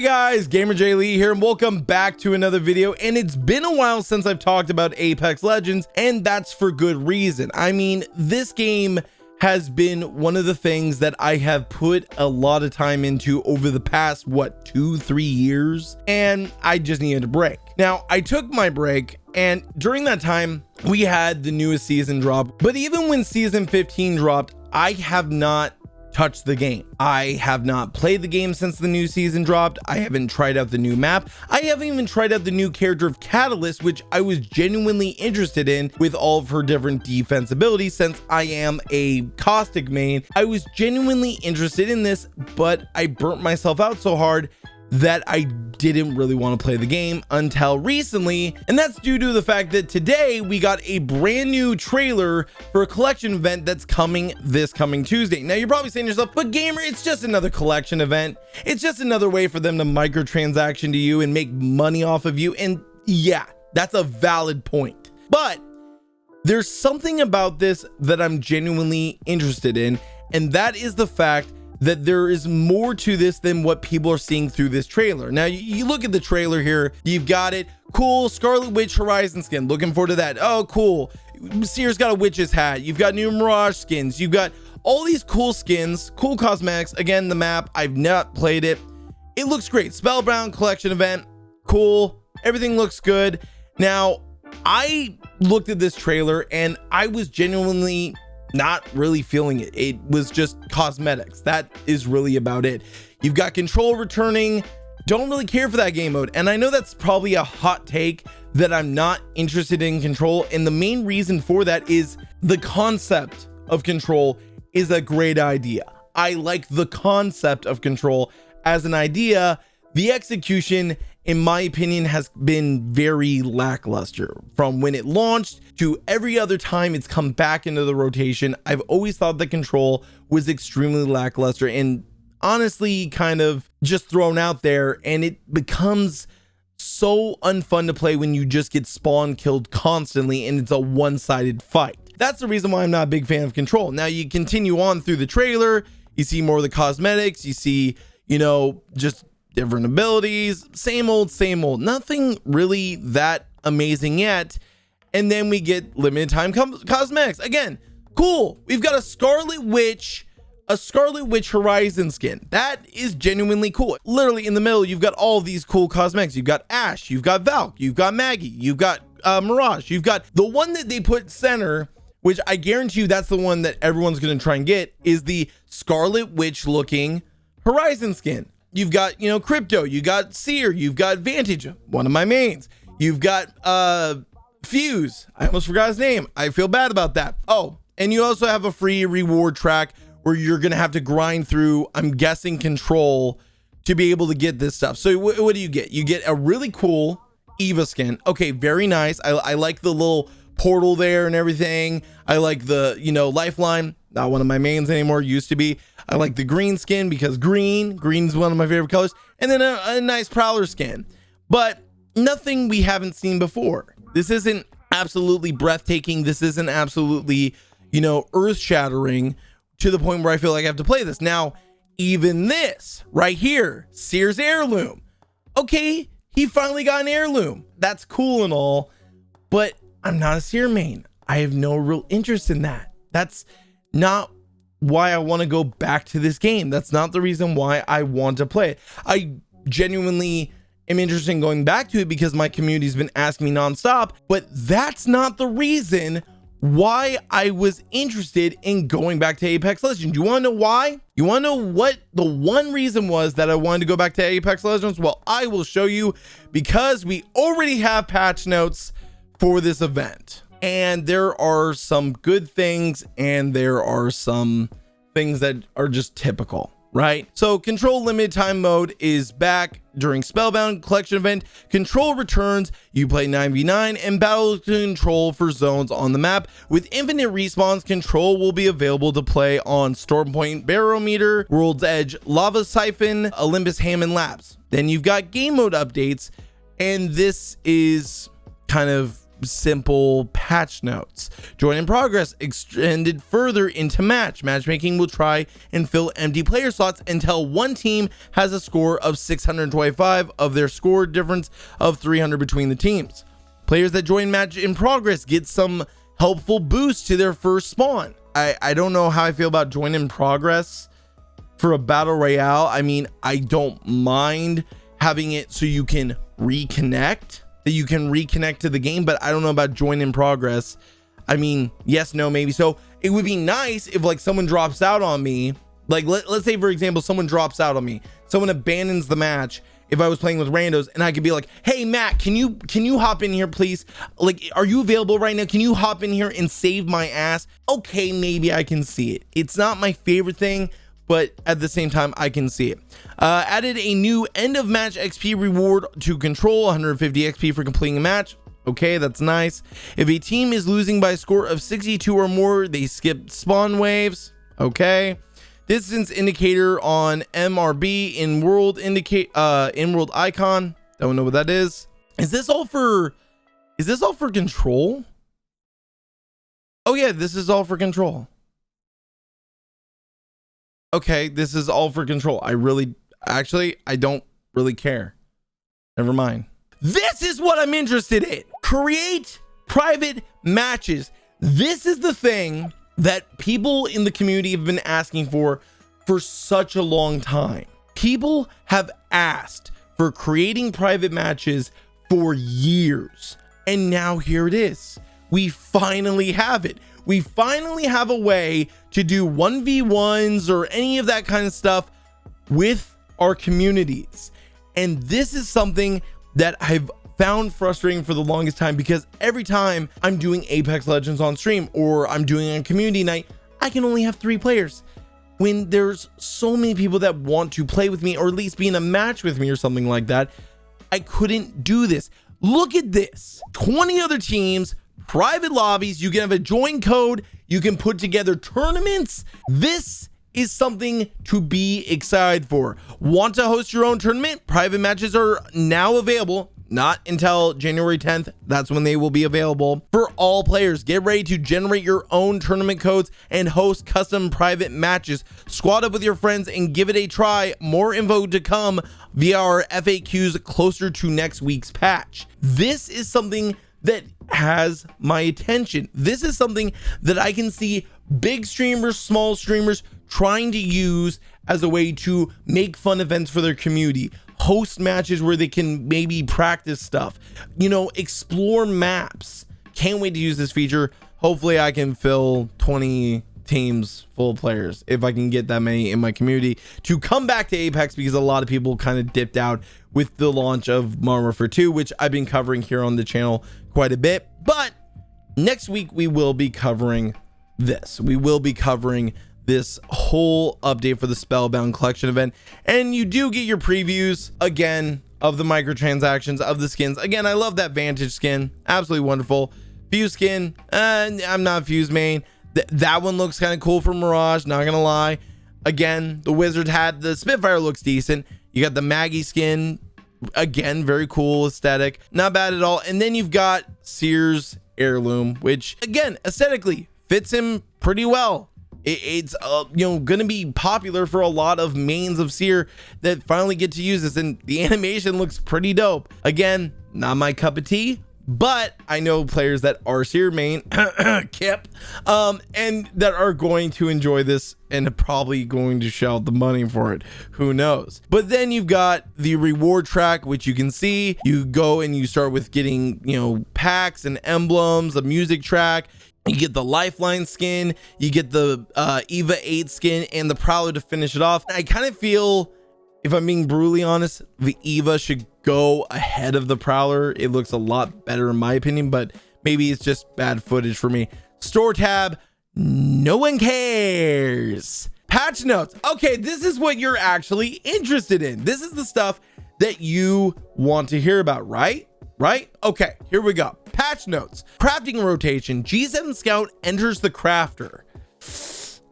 Hey guys, GamerJlee here, and welcome back to another video. And it's been a while since I've talked about Apex Legends, and that's for good reason. I mean, this game has been one of the things that I have put a lot of time into over the past, what, 2-3 years, and I just needed a break. Now, I took my break, and during that time, we had the newest season drop, but even when season 15 dropped, I have not touched the game. I have not played the game since the new season dropped. I haven't tried out the new map. I haven't even tried out the new character of Catalyst, which I was genuinely interested in with all of her different defense abilities. Since I am a caustic main, I was genuinely interested in this, but I burnt myself out so hard that I didn't really want to play the game until recently, and that's due to the fact that today we got a brand new trailer for a collection event that's coming this coming Tuesday. Now you're probably saying to yourself, but gamer, it's just another collection event. It's just another way for them to microtransaction to you and make money off of you. And yeah, that's a valid point. But there's something about this that I'm genuinely interested in, and that is the fact that there is more to this than what people are seeing through this trailer. Now, you look at the trailer here, you've got it, cool, Scarlet Witch Horizon skin, looking forward to that. Oh, cool, Seer's got a witch's hat, you've got new Mirage skins, you've got all these cool skins, cool cosmetics. Again, the map, I've not played it. It looks great. Spellbound Collection Event, cool, everything looks good. Now, I looked at this trailer and I was genuinely not really feeling it. It was just cosmetics. That is really about it. You've got Control returning. Don't really care for that game mode. And I know that's probably a hot take that I'm not interested in Control. And the main reason for that is the concept of Control is a great idea. I like the concept of Control as an idea. The execution, in my opinion, has been very lackluster. From when it launched to every other time it's come back into the rotation, I've always thought the Control was extremely lackluster and honestly kind of just thrown out there, and it becomes so unfun to play when you just get spawn killed constantly and it's a one-sided fight. That's the reason why I'm not a big fan of Control. Now you continue on through the trailer, you see more of the cosmetics, you see, you know, just different abilities, same old, nothing really that amazing yet. And then we get limited time cosmetics. Again, cool. We've got a Scarlet Witch Horizon skin. That is genuinely cool. Literally in the middle, you've got all these cool cosmetics. You've got Ash, you've got Valk, you've got Maggie, you've got Mirage, you've got the one that they put center, which I guarantee you that's the one that everyone's going to try and get, is the Scarlet Witch looking Horizon skin. You've got, you know, Crypto, you got Seer, you've got Vantage, one of my mains. You've got Fuse. I almost forgot his name. I feel bad about that. Oh, and you also have a free reward track where you're going to have to grind through, I'm guessing, Control to be able to get this stuff. So what do you get? You get a really cool Eva skin. Okay, very nice. I like the little portal there and everything. I like the, you know, lifeline. Not one of my mains anymore, used to be. I like the green skin because green's one of my favorite colors. And then a nice Prowler skin, but nothing we haven't seen before. This isn't absolutely breathtaking. This isn't absolutely, you know, earth shattering to the point where I feel like I have to play this. Now, even this right here, Seer Heirloom. Okay, he finally got an heirloom. That's cool and all, but I'm not a Seer main. I have no real interest in that. That's not why I want to go back to this game. That's not the reason why I want to play it. I genuinely am interested in going back to it because my community's been asking me nonstop, but that's not the reason why I was interested in going back to Apex Legends. You want to know why? You want to know what the one reason was that I wanted to go back to Apex Legends? Well, I will show you, because we already have patch notes for this event. And there are some good things and there are some things that are just typical, right? So Control limited time mode is back during Spellbound Collection Event. Control returns. You play 9v9 and battle Control for zones on the map. With infinite respawns, Control will be available to play on Stormpoint Barometer, World's Edge, Lava Siphon, Olympus Hammond Labs. Then you've got game mode updates, and this is kind of simple patch notes. Join in progress extended further into match. Matchmaking will try and fill empty player slots until one team has a score of 625 of their score difference of 300 between the teams. Players that join match in progress get some helpful boost to their first spawn. I don't know how I feel about join in progress for a battle royale. I mean, I don't mind having it so you can reconnect, to the game, but I don't know about join in progress. I mean, yes, no, maybe. So it would be nice if like someone drops out on me, like let's say for example someone drops out on me, someone abandons the match if I was playing with randos, and I could be like, hey Matt, can you hop in here please? Like, are you available right now? Can you hop in here and save my ass? Okay, maybe I can see it. It's not my favorite thing, but at the same time I can see it. Added a new end of match XP reward to Control, 150 XP for completing a match. Okay, that's nice. If a team is losing by a score of 62 or more, they skip spawn waves. Okay. Distance indicator on MRB in world icon. Don't know what that is. Is this all for Control? Oh yeah, this is all for Control. Okay, this is all for Control. I don't really care. Never mind. This is what I'm interested in. Create private matches. This is the thing that people in the community have been asking for such a long time. People have asked for creating private matches for years, and now here it is. We finally have it. We finally have a way to do 1v1s or any of that kind of stuff with our communities. And this is something that I've found frustrating for the longest time, because every time I'm doing Apex Legends on stream or I'm doing a community night, I can only have 3 players when there's so many people that want to play with me, or at least be in a match with me or something like that. I couldn't do this. Look at this. 20 other teams, private lobbies. You can have a join code. You can put together tournaments. This is something to be excited for. Want to host your own tournament? Private matches are now available. Not until January 10th. That's when they will be available for all players. Get ready to generate your own tournament codes and host custom private matches. Squad up with your friends and give it a try. More info to come via our FAQs closer to next week's patch. This is something that has my attention. This is something that I can see big streamers, small streamers trying to use as a way to make fun events for their community. Host matches where they can maybe practice stuff, you know, explore maps. Can't wait to use this feature. Hopefully I can fill 20 teams full of players if I can get that many in my community to come back to Apex, because a lot of people kind of dipped out with the launch of Modern Warfare 2, which I've been covering here on the channel quite a bit. But next week we will be covering this. We will be covering this whole update for the Spellbound Collection Event, and you do get your previews again of the microtransactions, of the skins. Again, I love that Vantage skin, absolutely wonderful. Fuse skin, I'm not a Fuse main. That one looks kind of cool for Mirage, not gonna lie. Again, the Wizard hat, the Spitfire looks decent. You got the Maggie skin, again, very cool aesthetic, not bad at all. And then you've got Seer's Heirloom, which again aesthetically fits him pretty well. It's you know, gonna be popular for a lot of mains of Seer that finally get to use this, and the animation looks pretty dope. Again, not my cup of tea, but I know players that are Seer main Kip, and that are going to enjoy this and probably going to shell out the money for it. Who knows? But then you've got the reward track, which you can see. You go and you start with getting, you know, packs and emblems, a music track. You get the Lifeline skin, you get the Eva 8 skin, and the Prowler to finish it off. I kind of feel, if I'm being brutally honest, the Eva should go ahead of the Prowler. It looks a lot better in my opinion, but maybe it's just bad footage for me. Store tab, no one cares. Patch notes. Okay, this is what you're actually interested in. This is the stuff that you want to hear about, right? Okay, here we go. Patch notes. Crafting rotation. G7 Scout enters the crafter.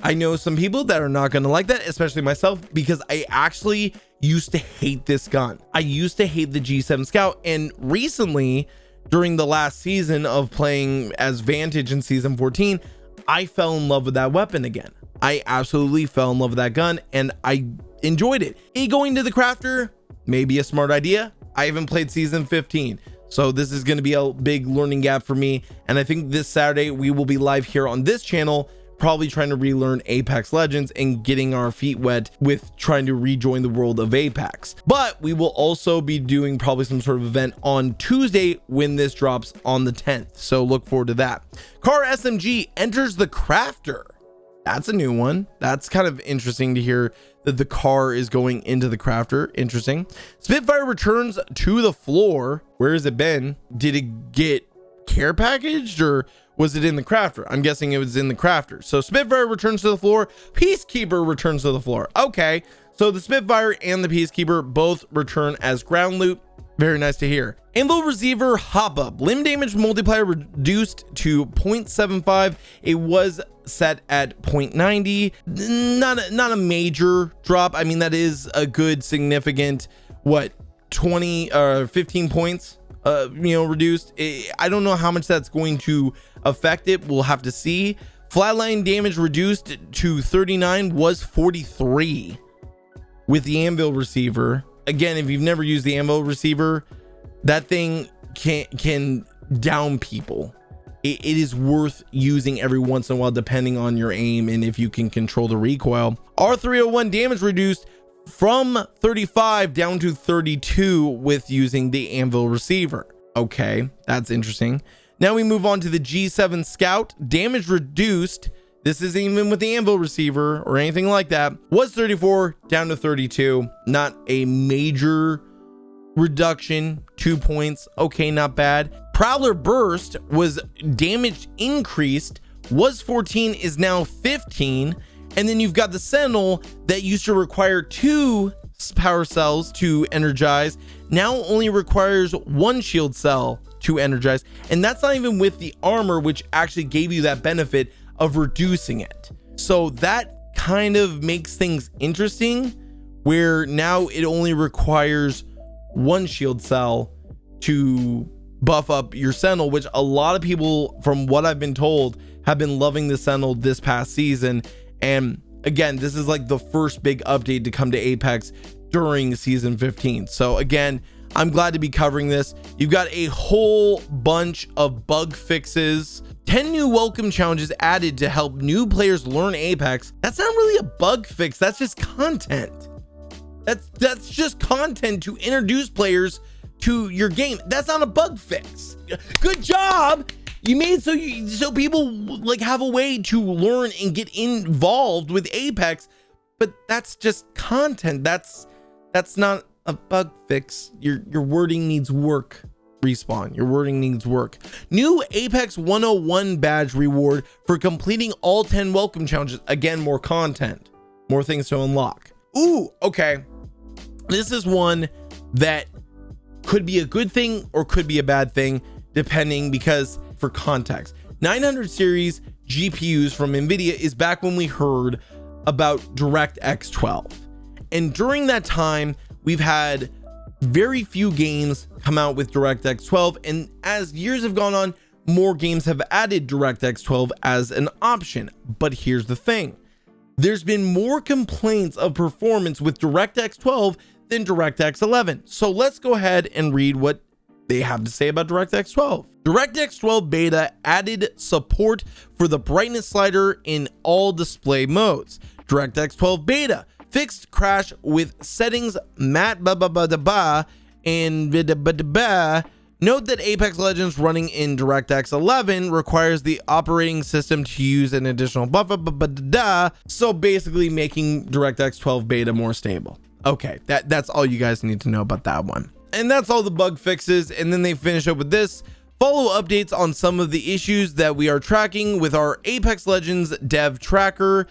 I know some people that are not going to like that, especially myself, because I actually used to hate this gun. I used to hate the G7 Scout, and recently during the last season of playing as Vantage in season 14, I fell in love with that weapon again. I absolutely fell in love with that gun and I enjoyed it. Going to the crafter, maybe a smart idea. I haven't played season 15, so this is going to be a big learning gap for me. And I think this Saturday we will be live here on this channel, probably trying to relearn Apex Legends and getting our feet wet with trying to rejoin the world of Apex. But we will also be doing probably some sort of event on Tuesday when this drops on the 10th. So look forward to that. Car SMG enters the crafter. That's a new one. That's kind of interesting to hear that the car is going into the crafter. Interesting. Spitfire returns to the floor. Where has it been? Did it get care packaged or was it in the crafter? I'm guessing it was in the crafter. So Spitfire returns to the floor. Peacekeeper returns to the floor. Okay, so the Spitfire and the Peacekeeper both return as ground loot. Very nice to hear. Anvil Receiver hop up. Limb damage multiplier reduced to 0.75. It was set at 0.90. Not a major drop. I mean, that is a good significant, what, 20 or 15 points reduced. I don't know how much that's going to affect it. We'll have to see. Flatline damage reduced to 39 was 43 with the Anvil Receiver. Again, if you've never used the Anvil Receiver, that thing can down people. It is worth using every once in a while depending on your aim and if you can control the recoil. R301 damage reduced from 35 down to 32 with using the Anvil Receiver. Okay, that's interesting. Now we move on to the G7 Scout. Damage reduced, this isn't even with the Anvil Receiver or anything like that, was 34 down to 32. Not a major reduction, 2 points. Okay, not bad. Prowler Burst was damage increased, was 14, is now 15. And then you've got the Sentinel that used to require 2 power cells to energize, now only requires 1 shield cell to energize. And that's not even with the armor, which actually gave you that benefit of reducing it. So that kind of makes things interesting, where now it only requires 1 shield cell to buff up your Sentinel, which a lot of people, from what I've been told, have been loving the Sentinel this past season. And again, this is like the first big update to come to Apex during season 15. So again, I'm glad to be covering this. You've got a whole bunch of bug fixes, 10 new welcome challenges added to help new players learn Apex. That's not really a bug fix, that's just content. That's just content to introduce players to your game. That's not a bug fix. Good job. You made so people like have a way to learn and get involved with Apex, but that's just content. That's not a bug fix. Your wording needs work. Respawn, your wording needs work. New Apex 101 badge reward for completing all 10 welcome challenges. Again, more content, more things to unlock. Ooh, okay. This is one that could be a good thing or could be a bad thing, depending, because for context, 900 series GPUs from NVIDIA is back when we heard about DirectX 12. And during that time, we've had very few games come out with DirectX 12. And as years have gone on, more games have added DirectX 12 as an option. But here's the thing. There's been more complaints of performance with DirectX 12 than DirectX 11. So let's go ahead and read what they have to say about DirectX 12. DirectX 12 beta added support for the brightness slider in all display modes. DirectX 12 beta fixed crash with settings matte and note that Apex Legends running in DirectX 11 requires the operating system to use an additional so basically making DirectX 12 beta more stable. Okay, that's all you guys need to know about that one. And that's all the bug fixes. And then they finish up with this: follow updates on some of the issues that we are tracking with our Apex Legends dev tracker.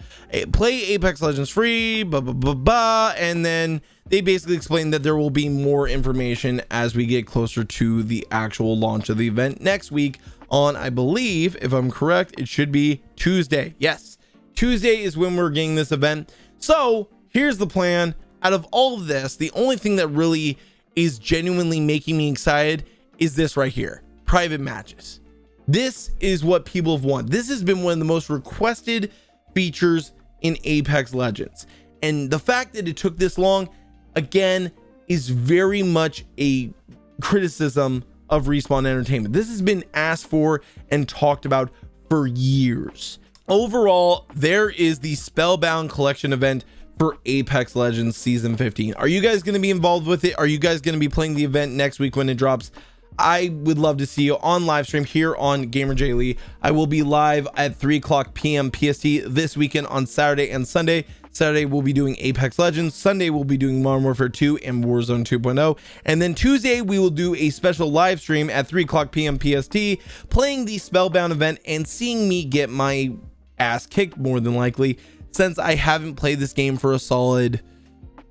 Play Apex Legends free, and then they basically explain that there will be more information as we get closer to the actual launch of the event next week on, I believe, if I'm correct, it should be Tuesday. Yes, Tuesday is when we're getting this event. So here's the plan. Out of all of this, the only thing that really is genuinely making me excited is this right here. private matches. This is what people have wanted. This has been one of the most requested features in Apex Legends. And the fact that it took this long, again, is very much a criticism of Respawn Entertainment. This has been asked for and talked about for years. Overall, there is the Spellbound Collection Event for Apex Legends Season 15. Are you guys going to be involved with it? Are you guys going to be playing the event next week when it drops? I would love to see you on live stream here on GamerJlee. I will be live at 3:00 p.m. PST this weekend on Saturday and Sunday. Saturday we'll be doing Apex Legends. Sunday we'll be doing Modern Warfare 2 and Warzone 2.0. And then Tuesday we will do a special live stream at 3:00 p.m. PST, playing the Spellbound event and seeing me get my ass kicked, more than likely, since I haven't played this game for a solid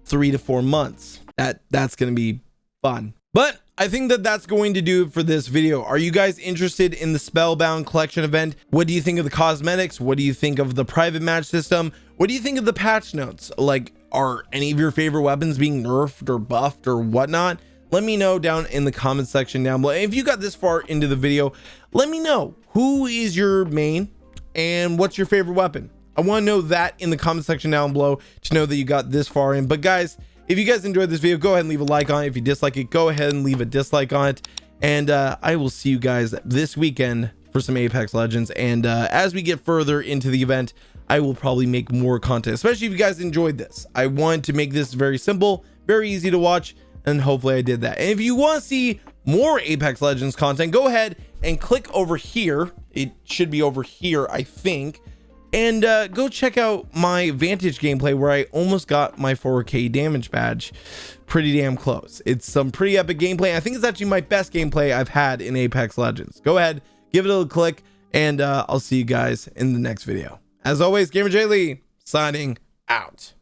3 to 4 months. That's going to be fun. But I think that that's going to do it for this video. Are you guys interested in the Spellbound Collection Event? What do you think of the cosmetics? What do you think of the private match system? What do you think of the patch notes? Like, are any of your favorite weapons being nerfed or buffed or whatnot? Let me know down in the comment section down below. And if you got this far into the video, let me know who is your main and what's your favorite weapon. I want to know that in the comment section down below to know that you got this far in. But guys, if you guys enjoyed this video, go ahead and leave a like on it. If you dislike it, go ahead and leave a dislike on it. And I will see you guys this weekend for some Apex Legends. And as we get further into the event, I will probably make more content, especially if you guys enjoyed this. I wanted to make this very simple, very easy to watch, and hopefully I did that. And if you want to see more Apex Legends content, go ahead and click over here. It should be over here, I think. And go check out my Vantage gameplay where I almost got my 4K damage badge. Pretty damn close. It's some pretty epic gameplay. I think it's actually my best gameplay I've had in Apex Legends. Go ahead, give it a click, and I'll see you guys in the next video. As always, GamerJlee signing out.